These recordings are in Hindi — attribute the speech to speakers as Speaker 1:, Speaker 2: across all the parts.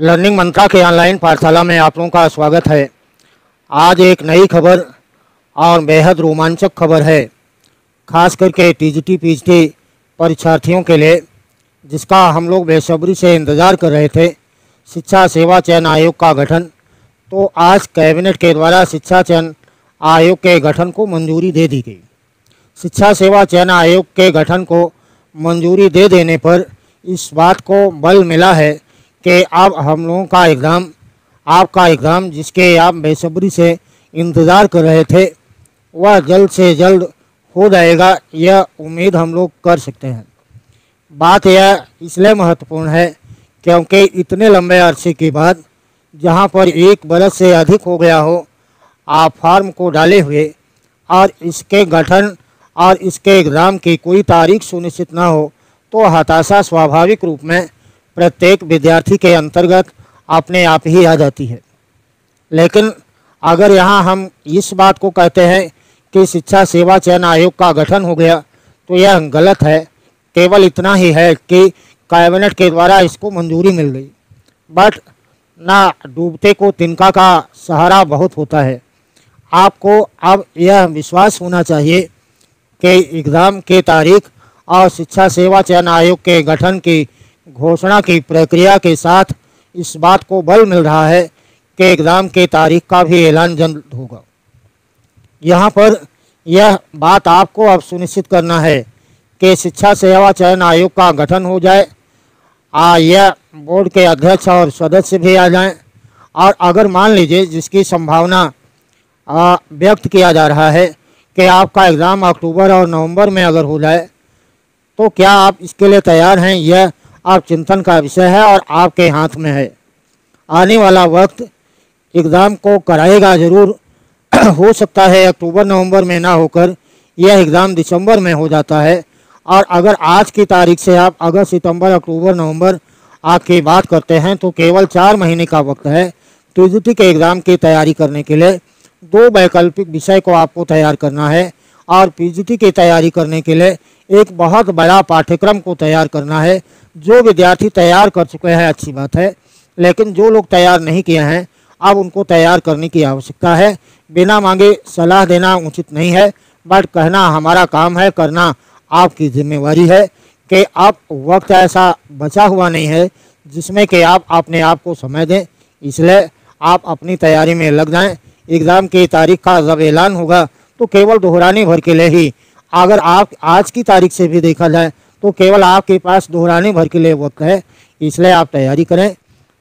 Speaker 1: लर्निंग मंत्रा के ऑनलाइन पाठशाला में आप लोगों का स्वागत है। आज एक नई खबर और बेहद रोमांचक खबर है, खास करके टीजीटी पीजीटी परीक्षार्थियों के लिए, जिसका हम लोग बेसब्री से इंतज़ार कर रहे थे। शिक्षा सेवा चयन आयोग का गठन। तो आज कैबिनेट के द्वारा शिक्षा चयन आयोग के गठन को मंजूरी दे दी गई। शिक्षा सेवा चयन आयोग के गठन को मंजूरी दे देने पर इस बात को बल मिला है कि अब हम लोगों का एग्ज़ाम, आपका एग्ज़ाम जिसके आप बेसब्री से इंतज़ार कर रहे थे, वह जल्द से जल्द हो जाएगा, यह उम्मीद हम लोग कर सकते हैं। बात यह इसलिए महत्वपूर्ण है क्योंकि इतने लंबे अरसे के बाद, जहां पर 1 बरस से अधिक हो गया हो आप फॉर्म को डाले हुए, और इसके गठन और इसके एग्ज़ाम की कोई तारीख सुनिश्चित ना हो, तो हताशा स्वाभाविक रूप में प्रत्येक विद्यार्थी के अंतर्गत अपने आप ही आ जाती है। लेकिन अगर यहाँ हम इस बात को कहते हैं कि शिक्षा सेवा चयन आयोग का गठन हो गया, तो यह गलत है। केवल इतना ही है कि कैबिनेट के द्वारा इसको मंजूरी मिल गई, बट ना डूबते को तिनका का सहारा बहुत होता है। आपको अब यह विश्वास होना चाहिए कि एग्ज़ाम की तारीख और शिक्षा सेवा चयन आयोग के गठन की घोषणा की प्रक्रिया के साथ इस बात को बल मिल रहा है कि एग्ज़ाम की तारीख का भी ऐलान जल्द होगा। यहाँ पर यह बात आपको अब सुनिश्चित करना है कि शिक्षा सेवा चयन आयोग का गठन हो जाए, यह बोर्ड के अध्यक्ष और सदस्य भी आ जाएं, और अगर मान लीजिए, जिसकी संभावना व्यक्त किया जा रहा है कि आपका एग्ज़ाम अक्टूबर और नवंबर में अगर हो जाए, तो क्या आप इसके लिए तैयार हैं? यह आप चिंतन का विषय है और आपके हाथ में है। आने वाला वक्त एग्ज़ाम को कराएगा ज़रूर। हो सकता है अक्टूबर नवंबर में ना होकर यह एग्ज़ाम दिसंबर में हो जाता है, और अगर आज की तारीख से आप अगस्त सितंबर अक्टूबर नवंबर की बात करते हैं, तो केवल 4 महीने का वक्त है टीजीटी के एग्ज़ाम की तैयारी करने के लिए। 2 वैकल्पिक विषय को आपको तैयार करना है, और पीजीटी की तैयारी करने के लिए एक बहुत बड़ा पाठ्यक्रम को तैयार करना है। जो विद्यार्थी तैयार कर चुके हैं अच्छी बात है, लेकिन जो लोग तैयार नहीं किए हैं, अब उनको तैयार करने की आवश्यकता है। बिना मांगे सलाह देना उचित नहीं है, बट कहना हमारा काम है, करना आपकी जिम्मेवारी है कि आप वक्त ऐसा बचा हुआ नहीं है जिसमें कि आप अपने आप को समय दें। इसलिए आप अपनी तैयारी में लग जाएं। एग्ज़ाम की तारीख का जब ऐलान होगा तो केवल दोहराने भर के लिए ही, अगर आप आज की तारीख से भी देखा जाए तो केवल आपके पास दोहराने भर के लिए वक्त है। इसलिए आप तैयारी करें।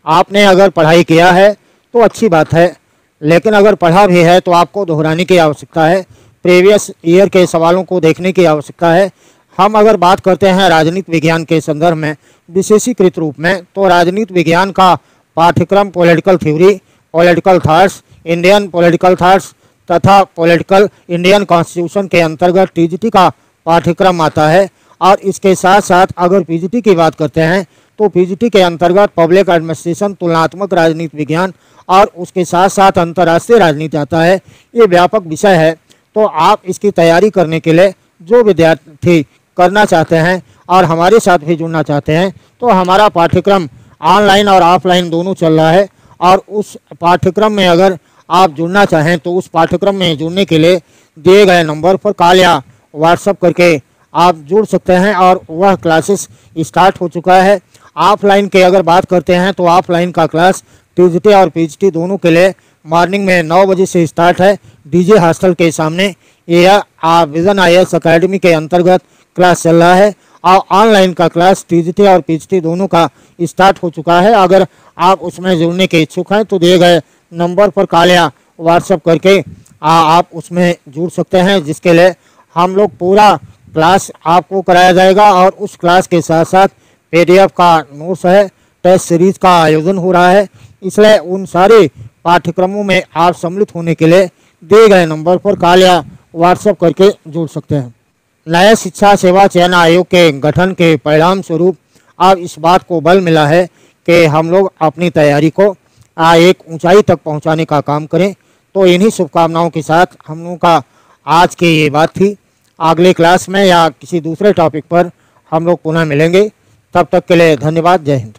Speaker 1: आपने अगर पढ़ाई किया है तो अच्छी बात है, लेकिन अगर पढ़ा भी है तो आपको दोहराने की आवश्यकता है, प्रीवियस ईयर के सवालों को देखने की आवश्यकता है। हम अगर बात करते हैं राजनीति विज्ञान के संदर्भ में विशेषीकृत रूप में, तो राजनीति विज्ञान का पाठ्यक्रम political theory, political thoughts, Indian political thoughts तथा पॉलिटिकल इंडियन कॉन्स्टिट्यूशन के अंतर्गत टीजीटी का पाठ्यक्रम आता है। और इसके साथ साथ अगर पीजीटी की बात करते हैं तो पीजीटी के अंतर्गत पब्लिक एडमिनिस्ट्रेशन, तुलनात्मक राजनीति विज्ञान और उसके साथ साथ अंतर्राष्ट्रीय राजनीति आता है। ये व्यापक विषय है। तो आप इसकी तैयारी करने के लिए जो विद्यार्थी करना चाहते हैं और हमारे साथ भी जुड़ना चाहते हैं, तो हमारा पाठ्यक्रम ऑनलाइन और ऑफलाइन दोनों चल रहा है, और उस पाठ्यक्रम में अगर आप जुड़ना चाहें तो उस पाठ्यक्रम में जुड़ने के लिए दिए गए नंबर पर कॉल या व्हाट्सएप करके आप जुड़ सकते हैं, और वह क्लासेस स्टार्ट हो चुका है। ऑफलाइन की अगर बात करते हैं तो ऑफलाइन का क्लास टीजीटी और पीजीटी दोनों के लिए मॉर्निंग में 9 बजे से स्टार्ट है, डीजे हॉस्टल के सामने। यह विजन IAS अकेडमी के अंतर्गत क्लास चल रहा है, और ऑनलाइन का क्लास टीजीटी और पीजीटी दोनों का स्टार्ट हो चुका है। अगर आप उसमें जुड़ने के इच्छुक हैं तो दिए गए नंबर पर कॉल या व्हाट्सएप करके आप उसमें जुड़ सकते हैं, जिसके लिए हम लोग पूरा क्लास आपको कराया जाएगा, और उस क्लास के साथ साथ PDF का नोट्स है, टेस्ट सीरीज का आयोजन हो रहा है। इसलिए उन सारे पाठ्यक्रमों में आप सम्मिलित होने के लिए दिए गए नंबर पर कॉल या व्हाट्सएप करके जुड़ सकते हैं। नए शिक्षा सेवा चयन आयोग के गठन के परिणाम स्वरूप अब इस बात को बल मिला है कि हम लोग अपनी तैयारी को एक ऊंचाई तक पहुंचाने का काम करें। तो इन्हीं शुभकामनाओं के साथ हम लोगों का आज की ये बात थी। अगले क्लास में या किसी दूसरे टॉपिक पर हम लोग पुनः मिलेंगे। तब तक के लिए धन्यवाद। जय हिंद।